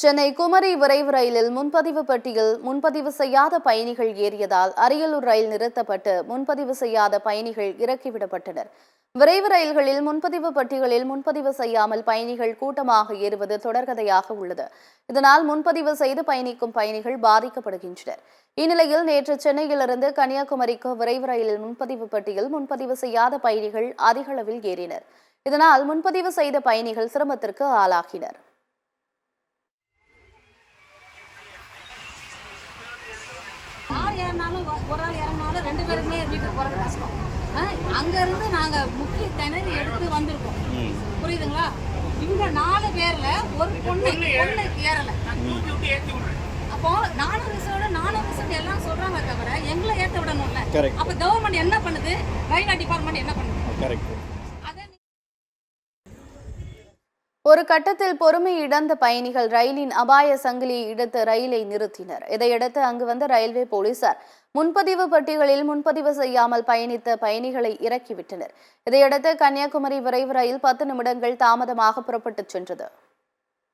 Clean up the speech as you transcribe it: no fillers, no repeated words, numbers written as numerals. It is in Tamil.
சென்னை குமரி விரைவு ரயிலில் முன்பதிவு பட்டியல் முன்பதிவு செய்யாத பயணிகள் ஏறியதால் அரியலூர் ரயில் நிறுத்தப்பட்டு முன்பதிவு செய்யாத பயணிகள் இறக்கிவிடப்பட்டனர். விரைவு ரயில்களில் முன்பதிவு பட்டியலில் முன்பதிவு செய்யாமல் பயணிகள் கூட்டமாக ஏறுவது தொடர்கதையாக உள்ளது. இதனால் முன்பதிவு செய்து பயணிக்கும் பயணிகள் பாதிக்கப்படுகின்றனர். இந்நிலையில் நேற்று சென்னையிலிருந்து கன்னியாகுமரிக்கு விரைவு ரயிலில் முன்பதிவு பட்டியல் முன்பதிவு செய்யாத பயணிகள் அதிக அளவில் ஏறினர். இதனால் முன்பதிவு செய்த பயணிகள் சிரமத்திற்கு ஆளாகினர். ஒரு ஆள் இறங்கினாலும் 2 பேருமே வீட்டுக்கு போறது கஷ்டம். அங்கிருந்து நாங்க முக்கிய திணறி எடுத்து வந்திருக்கோம். புரியுதுங்களா? இங்க 4 பேர்ல ஒரு பொண்ணு ஏறல. அப்போ 4 ரிசர்வ் எல்லாம் சொல்றாங்க தவிர எங்களை ஏற்ற விடணும்ல. அப்ப கவர்மெண்ட் என்ன பண்ணுது? ரயில்வே டிபார்ட்மெண்ட் என்ன பண்ணுது? ஒரு கட்டத்தில் பொறுமை இழந்த பயணிகள் ரயிலின் அபாய சங்கிலியை இழுத்து ரயிலை நிறுத்தினர். இதையடுத்து அங்கு வந்த ரயில்வே போலீசார் முன்பதிவு பட்டியலில் முன்பதிவு செய்யாமல் பயணித்த பயணிகளை இறக்கிவிட்டனர். இதையடுத்து கன்னியாகுமரி விரைவு ரயில் 10 நிமிடங்கள் தாமதமாக புறப்பட்டுச் சென்றது.